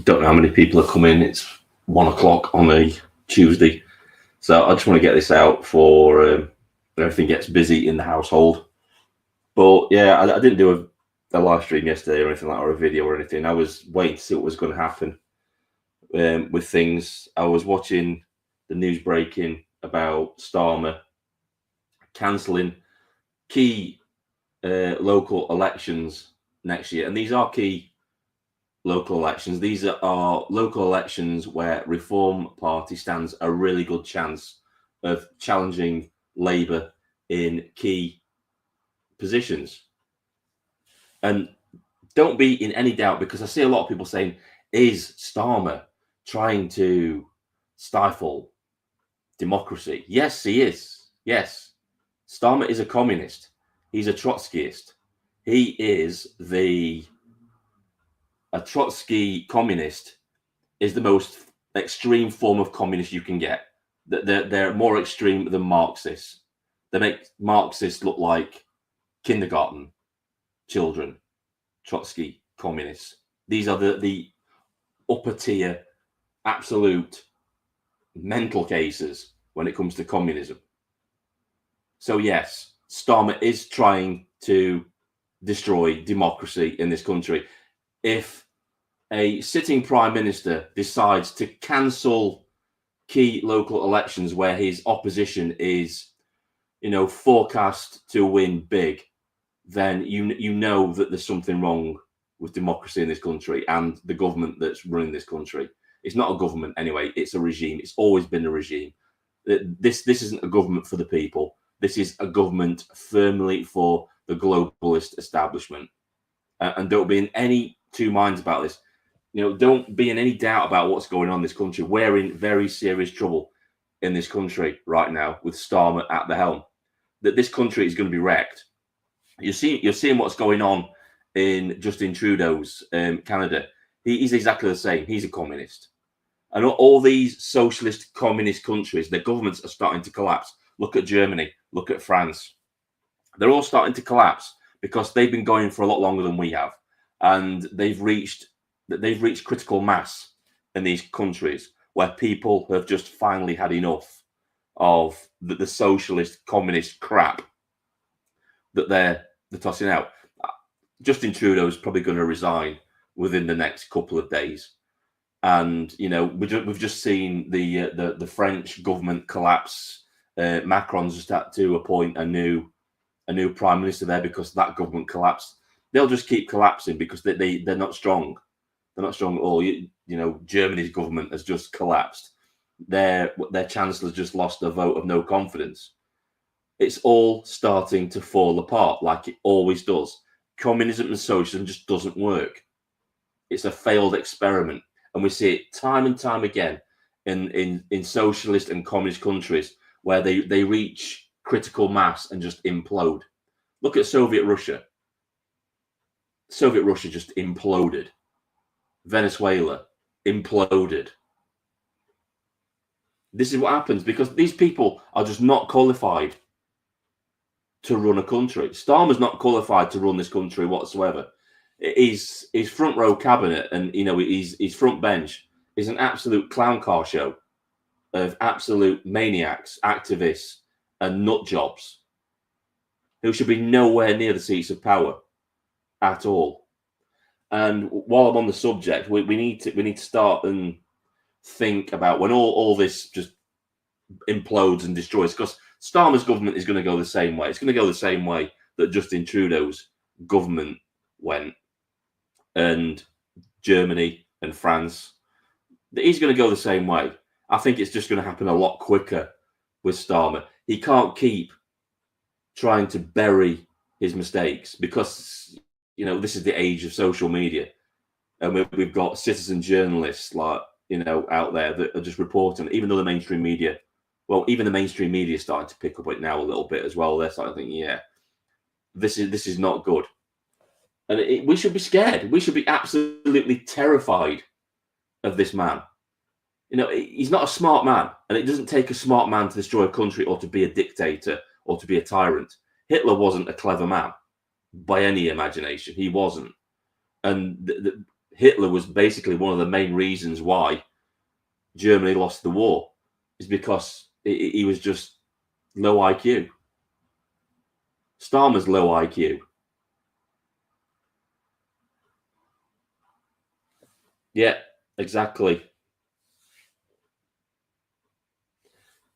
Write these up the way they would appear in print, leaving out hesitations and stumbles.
Don't know how many people are coming. It's 1 o'clock on a Tuesday. So I just want to get this out for everything gets busy in the household. But yeah, I didn't do a live stream yesterday or anything like that, or a video or anything. I was waiting to see what was going to happen with things. I was watching the news breaking about Starmer cancelling key local elections next year. And these are key local elections. These are local elections where Reform Party stands a really good chance of challenging Labour in key positions. And don't be in any doubt, because I see a lot of people saying, is Starmer trying to stifle democracy? Yes, he is. Yes. Starmer is a communist. He's a Trotskyist. He is a Trotsky communist is the most extreme form of communist you can get. They're more extreme than Marxists. They make Marxists look like kindergarten children. Trotsky communists. These are the upper tier, absolute mental cases when it comes to communism. So yes, Starmer is trying to destroy democracy in this country. If a sitting prime minister decides to cancel key local elections where his opposition is, forecast to win big, then you know that there's something wrong with democracy in this country and the government that's running this country. It's not a government anyway. It's a regime. It's always been a regime. This isn't a government for the people. This is a government firmly for the globalist establishment. And don't be in any two minds about this. Don't be in any doubt about what's going on in this country. We're in very serious trouble in this country right now with Starmer at the helm. That this country is going to be wrecked. You're seeing what's going on in Justin Trudeau's Canada. He's exactly the same. He's a communist. And all these socialist communist countries, their governments are starting to collapse. Look at Germany. Look at France. They're all starting to collapse because they've been going for a lot longer than we have. And they've reached critical mass in these countries where people have just finally had enough of the socialist communist crap that they're tossing out. Justin Trudeau is probably going to resign within the next couple of days, and we've just seen the French government collapse. Macron's just had to appoint a new prime minister there because that government collapsed. They'll just keep collapsing because they're not strong. They're not strong at all. Germany's government has just collapsed. Their chancellor's just lost a vote of no confidence. It's all starting to fall apart like it always does. Communism and socialism just doesn't work. It's a failed experiment. And we see it time and time again in socialist and communist countries where they reach critical mass and just implode. Look at Soviet Russia. Soviet Russia just imploded. Venezuela imploded. This is what happens because these people are just not qualified to run a country. Starmer's not qualified to run this country whatsoever. His front row cabinet and his front bench is an absolute clown car show of absolute maniacs, activists, and nut jobs who should be nowhere near the seats of power at all. And while I'm on the subject, we need to start and think about when all this just implodes and destroys, because Starmer's government is going to go the same way. It's going to go the same way that Justin Trudeau's government went, and Germany and France. He's going to go the same way. I think it's just going to happen a lot quicker with Starmer. He can't keep trying to bury his mistakes because, this is the age of social media. And we've got citizen journalists out there that are just reporting, even though the mainstream media, even the mainstream media is starting to pick up it now a little bit as well. They're starting to think, yeah, this is not good. And we should be scared. We should be absolutely terrified of this man. He's not a smart man, and it doesn't take a smart man to destroy a country or to be a dictator or to be a tyrant. Hitler wasn't a clever man by any imagination. He wasn't. And Hitler was basically one of the main reasons why Germany lost the war, is because he was just low IQ. Starmer's low IQ. Yeah, exactly.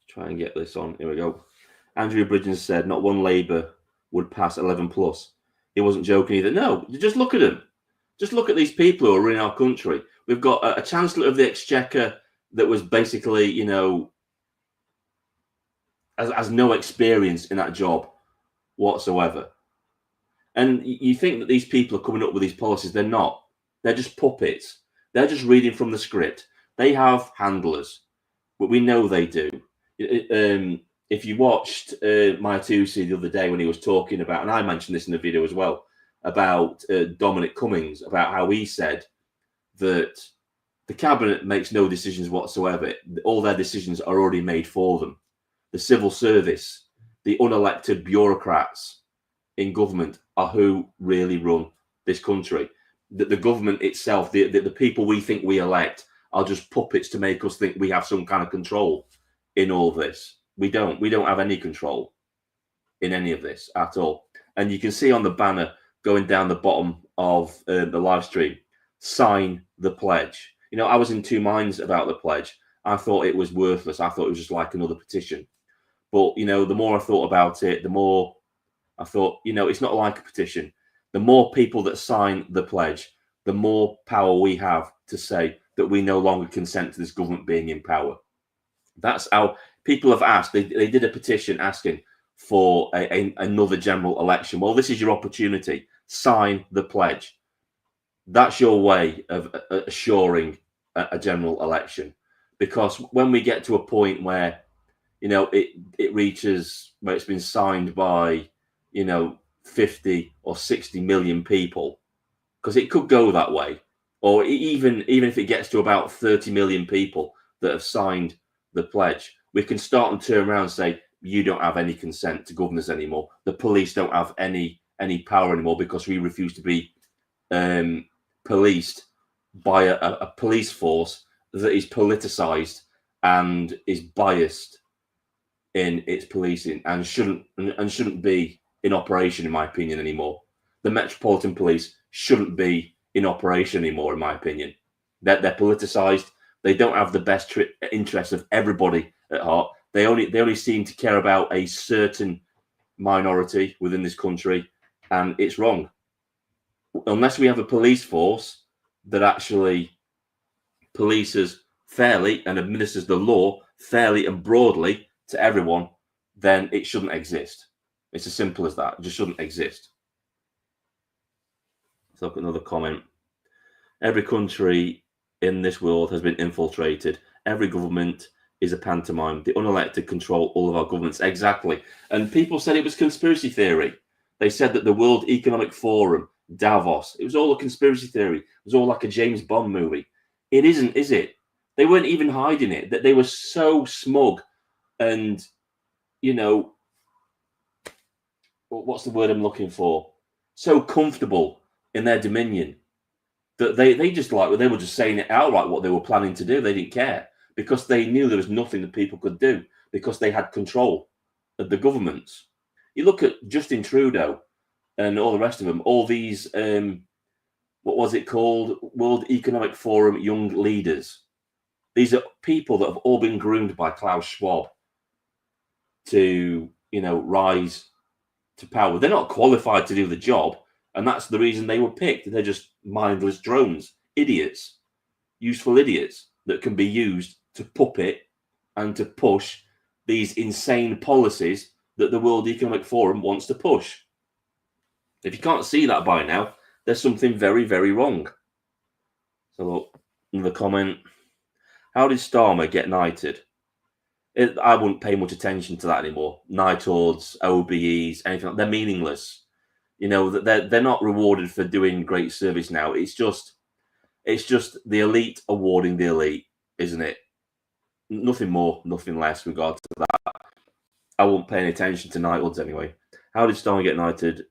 Try and get this on. Here we go. Andrew Bridgens said not one Labour would pass 11 plus. He wasn't joking either. No, just look at them. Just look at these people who are running our country. We've got a Chancellor of the Exchequer that was basically, you know, has no experience in that job whatsoever. And you think that these people are coming up with these policies. They're not. They're just puppets. They're just reading from the script. They have handlers, but we know they do. If you watched Maitusi the other day when he was talking about, and I mentioned this in the video as well, about Dominic Cummings, about how he said that the cabinet makes no decisions whatsoever. All their decisions are already made for them. The civil service, the unelected bureaucrats in government are who really run this country. The government itself, the people we think we elect, are just puppets to make us think we have some kind of control in all this. We don't have any control in any of this at all. And you can see on the banner going down the bottom of the live stream, sign the pledge. You know, I was in two minds about the pledge. I thought it was worthless. I thought it was just like another petition. But, you know, the more I thought about it, the more I thought, you know, it's not like a petition. The more people that sign the pledge, the more power we have to say that we no longer consent to this government being in power. That's how people have asked. They did a petition asking for another general election. Well, this is your opportunity. Sign the pledge. That's your way of assuring a general election. Because when we get to a point where, you know, it reaches where it's been signed by, you know, 50 or 60 million people, because it could go that way, or even if it gets to about 30 million people that have signed the pledge, we can start and turn around and say, you don't have any consent to govern us anymore. The police don't have any power anymore because we refuse to be policed by a police force that is politicized and is biased in its policing and shouldn't be in operation, in my opinion, anymore. The Metropolitan Police shouldn't be in operation anymore, in my opinion. They're politicized. They don't have the best interests of everybody at heart. They only seem to care about a certain minority within this country, and it's wrong. Unless we have a police force that actually polices fairly and administers the law fairly and broadly to everyone, then it shouldn't exist. It's as simple as that. It just shouldn't exist. Let's look at another comment. Every country in this world has been infiltrated. Every government is a pantomime. The unelected control all of our governments. Exactly. And people said it was conspiracy theory. They said that the World Economic Forum, Davos, it was all a conspiracy theory. It was all like a James Bond movie. It isn't, is it? They weren't even hiding it. That they were so smug and, you know, what's the word I'm looking for? So comfortable in their dominion that they just like, they were just saying it outright what they were planning to do. They didn't care because they knew there was nothing that people could do because they had control of the governments. You look at Justin Trudeau and all the rest of them, all these, what was it called? World Economic Forum young leaders. These are people that have all been groomed by Klaus Schwab to, you know, rise to power. They're not qualified to do the job, and that's the reason they were picked. They're just mindless drones, idiots, useful idiots that can be used to puppet and to push these insane policies that the World Economic Forum wants to push. If you can't see that by now, there's something very, very wrong. So look, another comment. How did Starmer get knighted? I wouldn't pay much attention to that anymore. Knighthoods, OBEs, anything. They're meaningless. You know, they're not rewarded for doing great service now. It's just the elite awarding the elite, isn't it? Nothing more, nothing less regard to that. I won't pay any attention to knighthoods anyway. How did Starmer get knighted?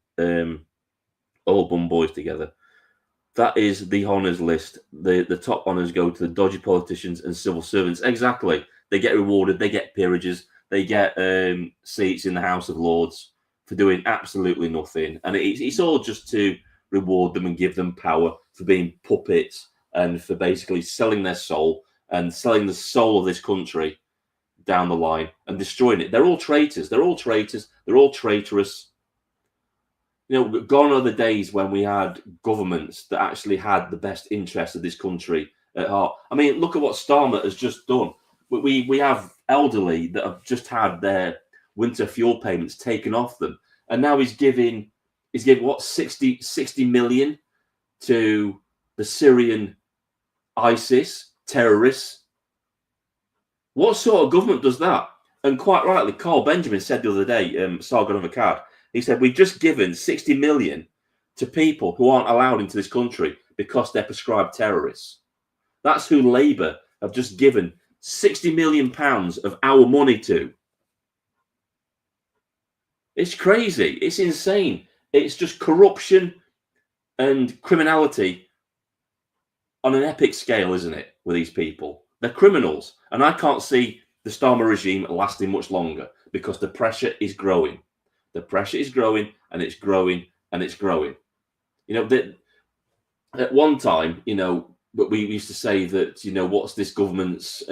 All bum boys together. That is the honours list. The top honours go to the dodgy politicians and civil servants. Exactly. They get rewarded. They get peerages. They get seats in the House of Lords for doing absolutely nothing. And it's all just to reward them and give them power for being puppets and for basically selling their soul and selling the soul of this country down the line and destroying it. They're all traitors. They're all traitors. They're all traitorous. You know, gone are the days when we had governments that actually had the best interests of this country at heart. I mean, look at what Starmer has just done. We have elderly that have just had their winter fuel payments taken off them, and now he's giving what 60 million to the Syrian ISIS terrorists. What sort of government does that? And quite rightly, Carl Benjamin said the other day, Sargon of Akkad, he said, we've just given 60 million to people who aren't allowed into this country because they're prescribed terrorists. That's who Labour have just given 60 million pounds of our money to. It's crazy. It's insane. It's just corruption and criminality on an epic scale, isn't it, with these people? They're criminals. And I can't see the Starmer regime lasting much longer because the pressure is growing. The pressure is growing and it's growing and it's growing. You know, at one time, you know, we used to say that, you know, what's this government's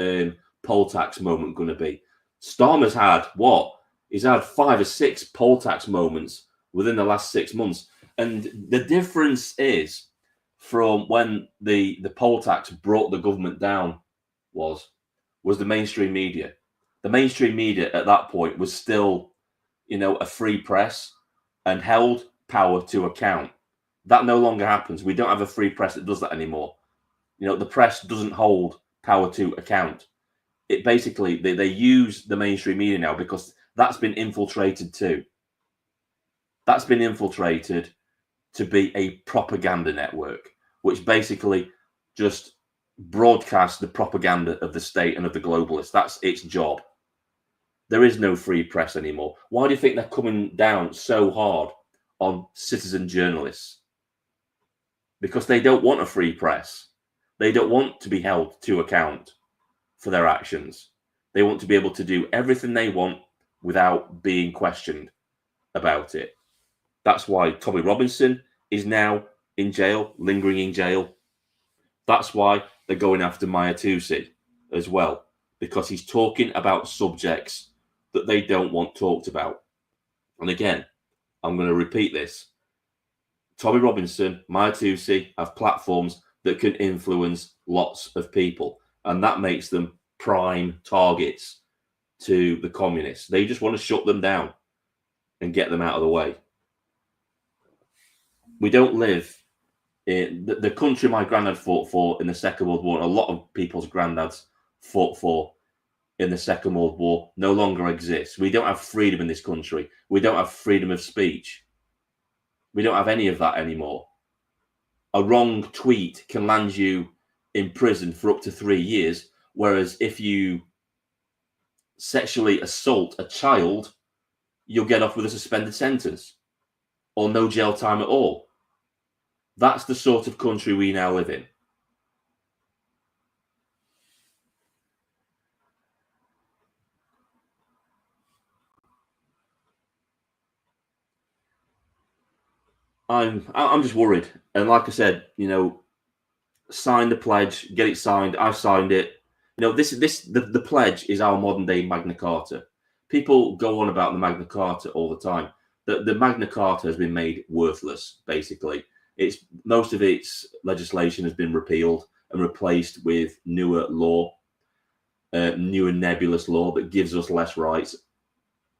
poll tax moment going to be? Starmer's had what? He's had 5 or 6 poll tax moments within the last 6 months. And the difference is from when the poll tax brought the government down was the mainstream media. The mainstream media at that point was still, you know, a free press and held power to account. That no longer happens. We don't have a free press that does that anymore. You know, the press doesn't hold power to account. It basically, they use the mainstream media now because that's been infiltrated too. That's been infiltrated to be a propaganda network, which basically just broadcasts the propaganda of the state and of the globalists. That's its job. There is no free press anymore. Why do you think they're coming down so hard on citizen journalists? Because they don't want a free press. They don't want to be held to account for their actions. They want to be able to do everything they want without being questioned about it. That's why Tommy Robinson is now in jail, lingering in jail. That's why they're going after Maya Tusi as well, because he's talking about subjects that they don't want talked about. And again, I'm going to repeat this. Tommy Robinson, Maya Tusi have platforms that can influence lots of people, and that makes them prime targets to the communists. They just want to shut them down and get them out of the way. We don't live in the country my granddad fought for in the Second World War. A lot of people's granddads fought for in the Second World War no longer exists. We don't have freedom in this country. We don't have freedom of speech. We don't have any of that anymore. A wrong tweet can land you in prison for up to 3 years, whereas if you sexually assault a child, you'll get off with a suspended sentence or no jail time at all. That's the sort of country we now live in. I'm just worried. And like I said, you know, sign the pledge, get it signed. I've signed it. You know, the pledge is our modern day Magna Carta. People go on about the Magna Carta all the time. The Magna Carta has been made worthless, basically. It's most of its legislation has been repealed and replaced with newer law, newer nebulous law that gives us less rights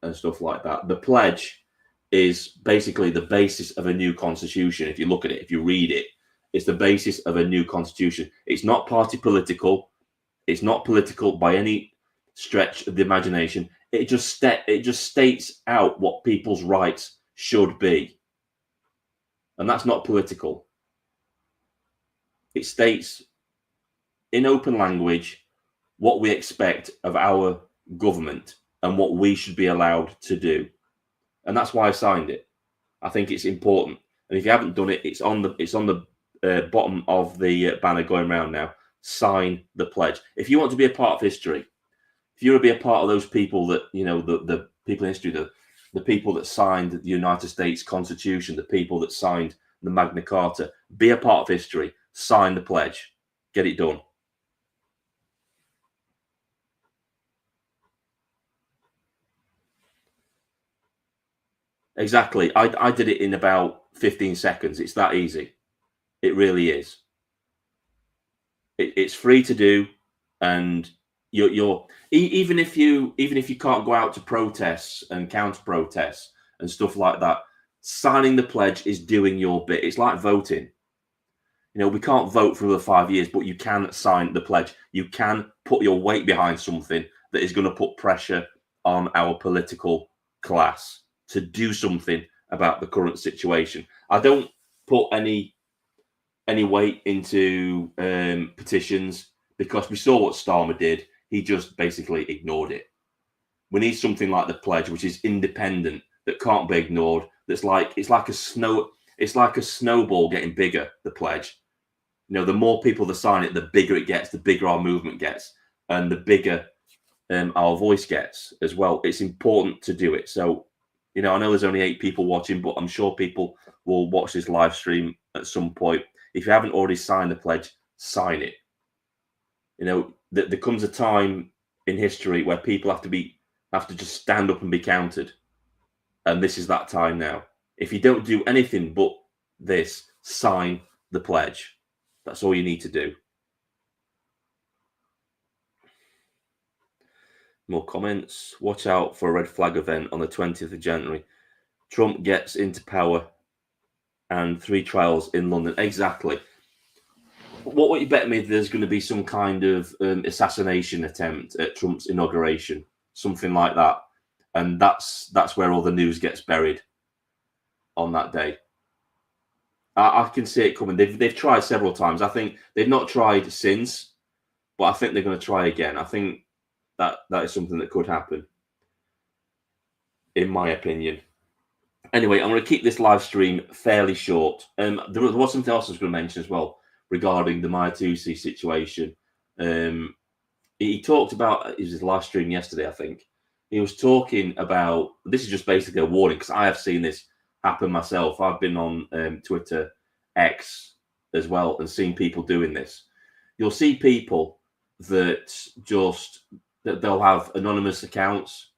and stuff like that. The pledge is basically the basis of a new constitution. If you look at it, if you read it, it's the basis of a new constitution. It's not party political. It's not political by any stretch of the imagination. It just states out what people's rights should be. And that's not political. It states in open language what we expect of our government and what we should be allowed to do. And that's why I signed it. I think it's important. And if you haven't done it, it's on the bottom of the banner going around now. Sign the pledge. If you want to be a part of history, if you want to be a part of those people that, the people in history, the people that signed the United States Constitution, the people that signed the Magna Carta, be a part of history, sign the pledge, get it done. Exactly. I did it in about 15 seconds. It's that easy. It really is. It's free to do, and even if you can't go out to protests and counter protests and stuff like that, signing the pledge is doing your bit. It's like voting. We can't vote for another 5 years, but you can sign the pledge. You can put your weight behind something that is going to put pressure on our political class to do something about the current situation. I don't put any weight into petitions, because we saw what Starmer did. He just basically ignored it. We need something like the pledge, which is independent, that can't be ignored. It's like a snowball getting bigger. The pledge. The more people that sign it, the bigger it gets, the bigger our movement gets, and the bigger our voice gets as well. It's important to do it. So, I know there's only 8 people watching, but I'm sure people will watch this live stream at some point. If you haven't already signed the pledge, sign it. There comes a time in history where people have to just stand up and be counted, and this is that time now. If you don't do anything but this, sign the pledge. That's all you need to do. More comments. Watch out for a red flag event on the 20th of January. Trump gets into power and 3 trials in London. Exactly. What you bet me there's going to be some kind of assassination attempt at Trump's inauguration, something like that, and that's where all the news gets buried on that day. I can see it coming. They've tried several times. I think they've not tried since, but I think they're going to try again. I think that is something that could happen, in my opinion. Anyway, I'm going to keep this live stream fairly short. There was something else I was going to mention as well regarding the Maya situation. He talked about, it was his live stream yesterday, I think. He was talking about, this is just basically a warning, because I have seen this happen myself. I've been on Twitter X as well and seen people doing this. You'll see people that they'll have anonymous accounts,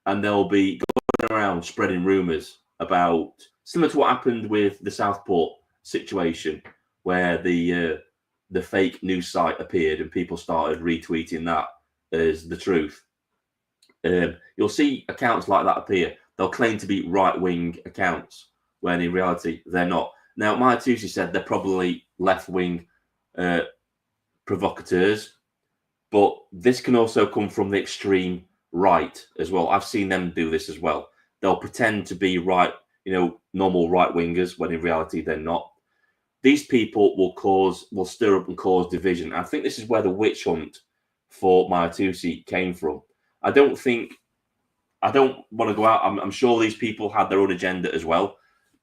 and they'll be going around spreading rumors about, similar to what happened with the Southport situation, where the fake news site appeared and people started retweeting that as the truth. You'll see accounts like that appear. They'll claim to be right-wing accounts, when in reality they're not. Now, Maya Tusi said they're probably left-wing provocateurs, but this can also come from the extreme right as well. I've seen them do this as well. They'll pretend to be right, normal right-wingers, when in reality they're not. These people will stir up and cause division. I think this is where the witch hunt for Maya Tusi came from. I don't want to go out. I'm sure these people had their own agenda as well,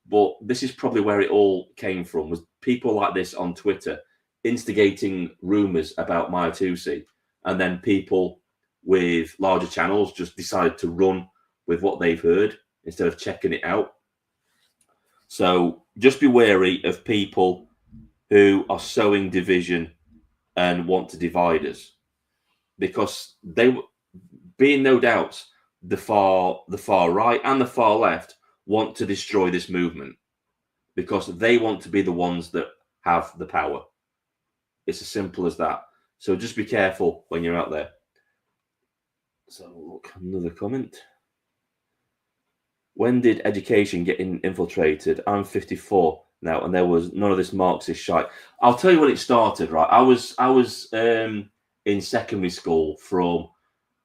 but this is probably where it all came from, was people like this on Twitter instigating rumors about Maya Tusi, and then people with larger channels just decided to run with what they've heard instead of checking it out. So just be wary of people who are sowing division and want to divide us, because being no doubts, the far right and the far left want to destroy this movement, because they want to be the ones that have the power. It's as simple as that. So just be careful when you're out there. So look, another comment. When did education get infiltrated? I'm 54 now, and there was none of this Marxist shite. I'll tell you when it started, right? I was in secondary school from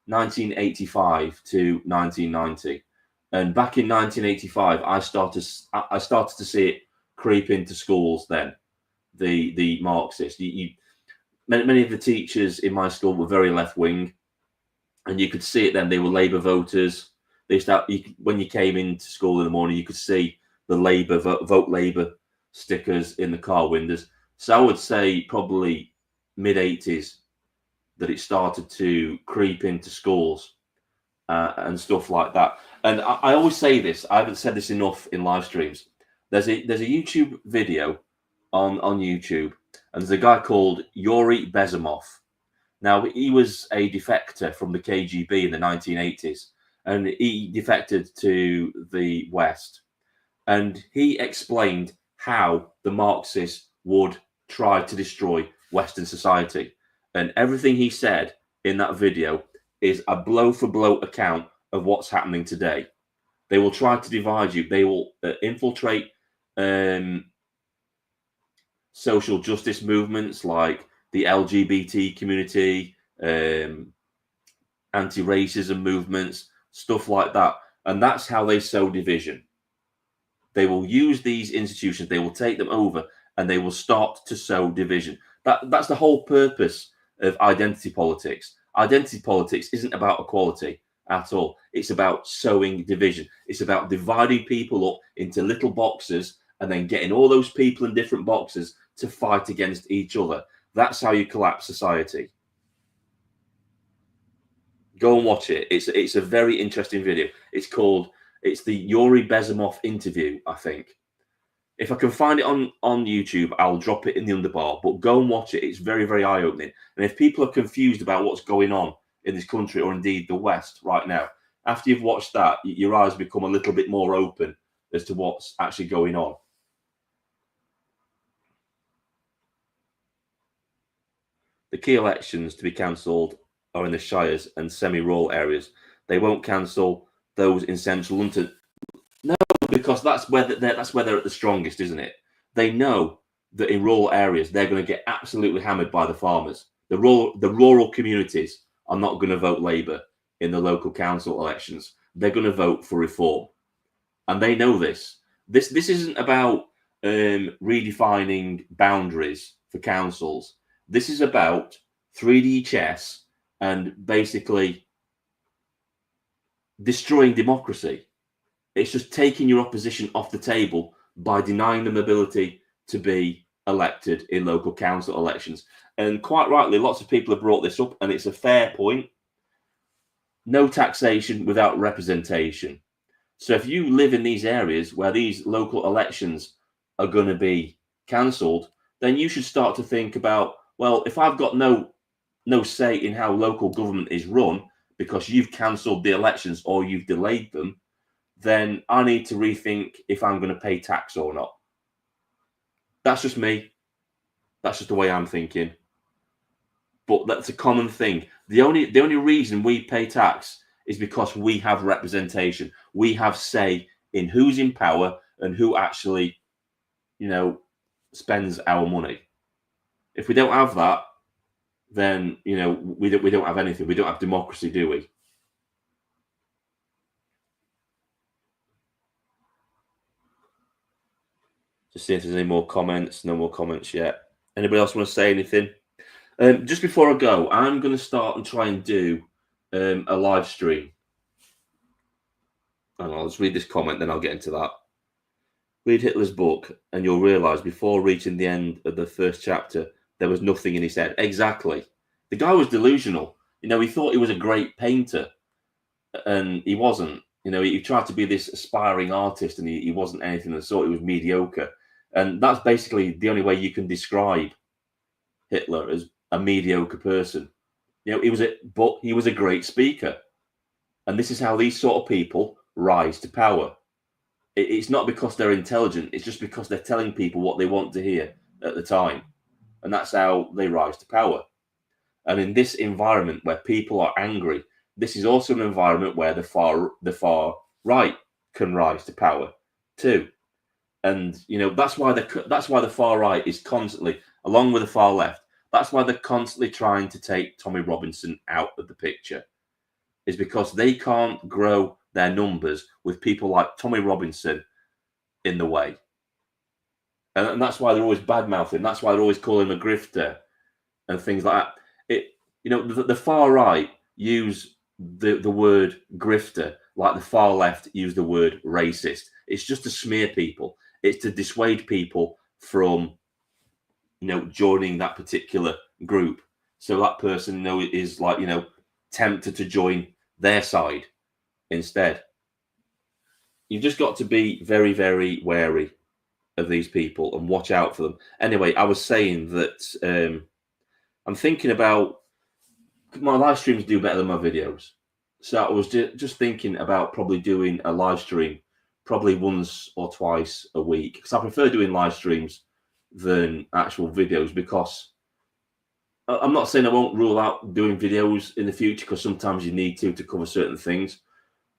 1985 to 1990, and back in 1985, I started to see it creep into schools. Then the Marxist, many of the teachers in my school were very left wing, and you could see it. Then they were Labour voters. When you came into school in the morning, you could see the Labour vote Labour stickers in the car windows. So I would say probably mid-80s that it started to creep into schools and stuff like that. And I always say this. I haven't said this enough in live streams. There's a YouTube video on YouTube, and there's a guy called Yuri Bezimov. Now, he was a defector from the KGB in the 1980s, and he defected to the West. And he explained how the Marxists would try to destroy Western society. And everything he said in that video is a blow for blow account of what's happening today. They will try to divide you. They will infiltrate social justice movements like the LGBT community, anti-racism movements, stuff like that. And that's how they sow division. They will use these institutions, they will take them over, and they will start to sow division. That's the whole purpose of identity politics. Identity politics isn't about equality at all. It's about sowing division. It's about dividing people up into little boxes and then getting all those people in different boxes to fight against each other. That's how you collapse society. Go and watch it. It's a very interesting video. It's the Yuri Bezimov interview, I think. If I can find it on YouTube, I'll drop it in the underbar. But go and watch it. It's very, very eye-opening. And if people are confused about what's going on in this country, or indeed the West right now, after you've watched that, your eyes become a little bit more open as to what's actually going on. The key elections to be cancelled are in the shires and semi-rural areas. They won't cancel those in central London. No, because that's where they're at the strongest, isn't it? They know that in rural areas they're going to get absolutely hammered by the farmers. The rural communities are not going to vote Labour in the local council elections. They're going to vote for reform, and they know this. This isn't about redefining boundaries for councils. This is about 3D chess and basically destroying democracy. It's just taking your opposition off the table by denying them the ability to be elected in local council elections. And quite rightly, lots of people have brought this up, and it's a fair point. No taxation without representation. So if you live in these areas where these local elections are going to be cancelled, then you should start to think about, well, if I've got no say in how local government is run because you've cancelled the elections or you've delayed them, then I need to rethink if I'm going to pay tax or not. That's just me. That's just the way I'm thinking. But that's a common thing. The only reason we pay tax is because we have representation. We have say in who's in power and who actually, spends our money. If we don't have that, then we don't have anything. We don't have democracy, do we? Just see if there's any more comments. No more comments yet. Anybody else want to say anything? Just before I go, I'm going to start and try and do a live stream. And I'll just read this comment, then I'll get into that. Read Hitler's book, and you'll realise before reaching the end of the first chapter, there was nothing in his head. Exactly. The guy was delusional. He thought he was a great painter, and he wasn't. He tried to be this aspiring artist, and he wasn't anything of the sort. He was mediocre. And that's basically the only way you can describe Hitler, as a mediocre person. He was a great speaker. And this is how these sort of people rise to power. It's not because they're intelligent. It's just because they're telling people what they want to hear at the time. And that's how they rise to power. And in this environment where people are angry, this is also an environment where the far right can rise to power too. And that's why the far right is constantly, along with the far left, that's why they're constantly trying to take Tommy Robinson out of the picture, is because they can't grow their numbers with people like Tommy Robinson in the way. And that's why they're always bad-mouthing. That's why they're always calling him a grifter and things like that. The far right use the word grifter like the far left use the word racist. It's just to smear people. It's to dissuade people from joining that particular group. So that person is like tempted to join their side instead. You've just got to be very, very wary of these people and watch out for them. Anyway, I was saying that I'm thinking about my live streams do better than my videos. So I was just thinking about probably doing a live stream probably once or twice a week, because I prefer doing live streams than actual videos, because I'm not saying I won't rule out doing videos in the future, because sometimes you need to cover certain things,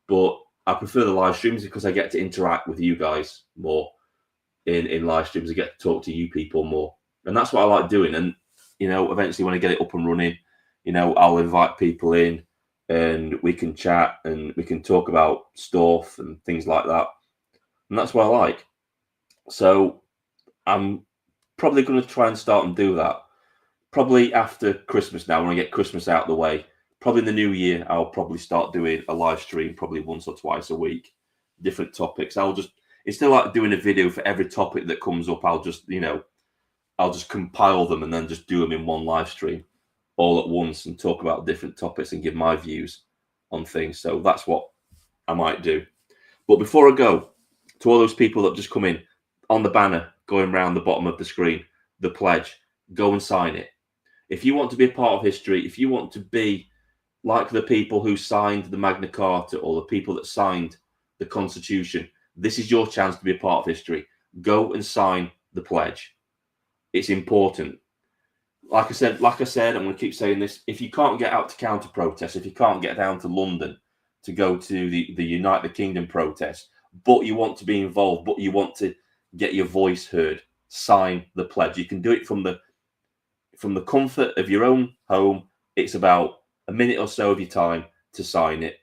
but I prefer the live streams because I get to interact with you guys more in live streams. I get to talk to you people more, and that's what I like doing. And eventually when I get it up and running, I'll invite people in and we can chat and we can talk about stuff and things like that. And that's what I like. So I'm probably going to try and start and do that. Probably after Christmas now, when I get Christmas out of the way. Probably in the new year, I'll probably start doing a live stream probably once or twice a week, different topics. Instead of like doing a video for every topic that comes up, I'll just compile them and then just do them in one live stream all at once and talk about different topics and give my views on things. So that's what I might do. But before I go, to all those people that just come in, on the banner going around the bottom of the screen, the pledge, go and sign it. If you want to be a part of history, if you want to be like the people who signed the Magna Carta or the people that signed the Constitution, this is your chance to be a part of history. Go and sign the pledge. It's important. Like I said, I'm going to keep saying this. If you can't get out to counter protest, if you can't get down to London to go to the Unite the Kingdom protest, but you want to be involved, but you want to get your voice heard, sign the pledge. You can do it from the comfort of your own home. It's about a minute or so of your time to sign it.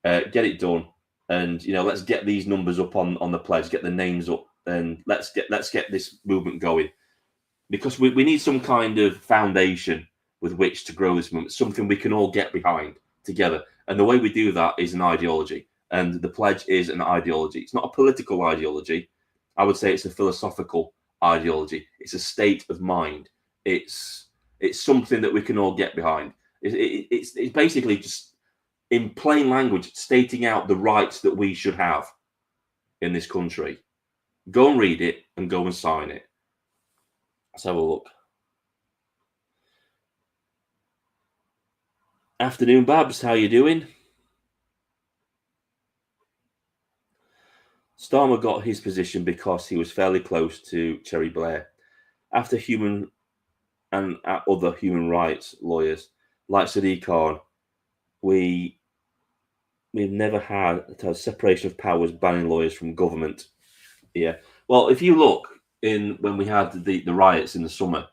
Get it done, and let's get these numbers up on the pledge. Get the names up, and let's get this movement going. Because we need some kind of foundation with which to grow this movement, something we can all get behind together. And the way we do that is an ideology. And the pledge is an ideology. It's not a political ideology. I would say it's a philosophical ideology. It's a state of mind. It's something that we can all get behind. It's basically just, in plain language, stating out the rights that we should have in this country. Go and read it and go and sign it. Let's have a look. Afternoon, Babs. How you doing? Starmer got his position because he was fairly close to Cherry Blair. After human and other human rights lawyers like Sadiq Khan, we've never had a separation of powers banning lawyers from government. Yeah. Well, if you look when we had the riots in the summer,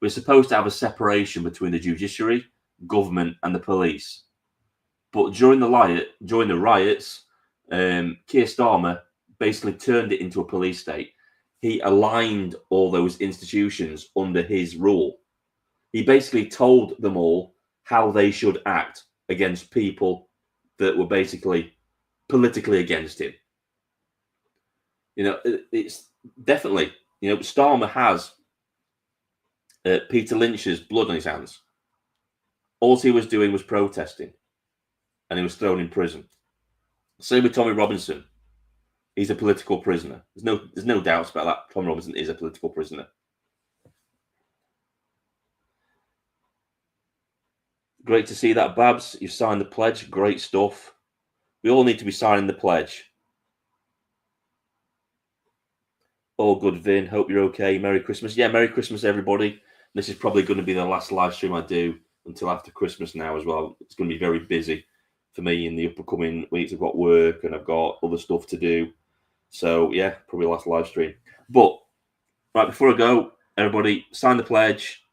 we're supposed to have a separation between the judiciary, government, and the police. But during the riots, Keir Starmer basically turned it into a police state. He aligned all those institutions under his rule. He basically told them all how they should act against people that were basically politically against him. It's definitely, Starmer has Peter Lynch's blood on his hands. All he was doing was protesting, and he was thrown in prison. Same with Tommy Robinson. He's a political prisoner. There's no doubts about that. Tommy Robinson is a political prisoner. Great to see that, Babs. You've signed the pledge. Great stuff. We all need to be signing the pledge. All good, Vin. Hope you're okay. Merry Christmas. Yeah, Merry Christmas, everybody. This is probably going to be the last live stream I do until after Christmas now as well. It's going to be very busy for me in the upcoming weeks. I've got work and I've got other stuff to do. So, yeah, probably the last live stream. But, right, before I go, everybody, sign the pledge.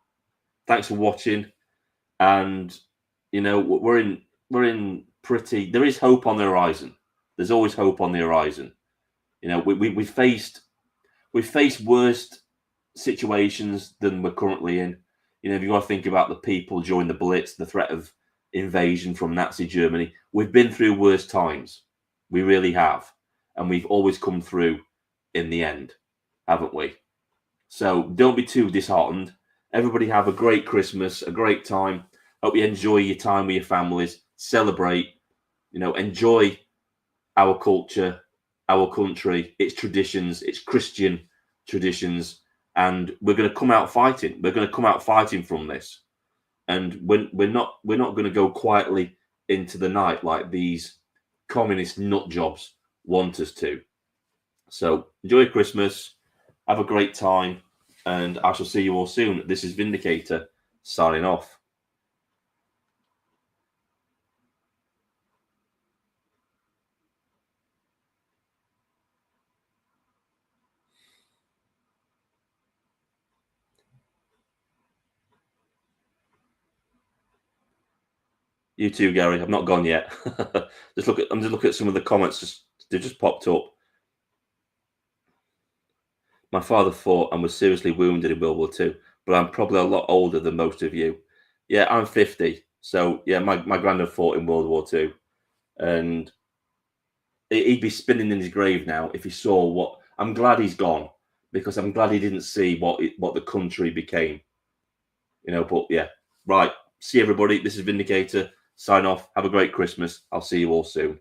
Thanks for watching. And, we're in pretty... There is hope on the horizon. There's always hope on the horizon. We've faced worse situations than we're currently in. If you want to think about the people during the Blitz, the threat of invasion from Nazi Germany, we've been through worse times. We really have. And we've always come through in the end, haven't we? So don't be too disheartened. Everybody have a great Christmas, a great time. Hope you enjoy your time with your families. Celebrate, enjoy our culture, our country, its traditions, its Christian traditions, and we're going to come out fighting. We're going to come out fighting from this, and we're not going to go quietly into the night like these communist nut jobs want us to. So enjoy Christmas, have a great time, and I shall see you all soon. This is Vindicator signing off. You too, Gary. I've not gone yet. I'm just looking at some of the comments. They just popped up. My father fought and was seriously wounded in World War II, but I'm probably a lot older than most of you. Yeah, I'm 50. So yeah, my granddad fought in World War II, and he'd be spinning in his grave now if he saw what. I'm glad he's gone because I'm glad he didn't see what the country became. But yeah, right. See everybody. This is Vindicator. Sign off. Have a great Christmas. I'll see you all soon.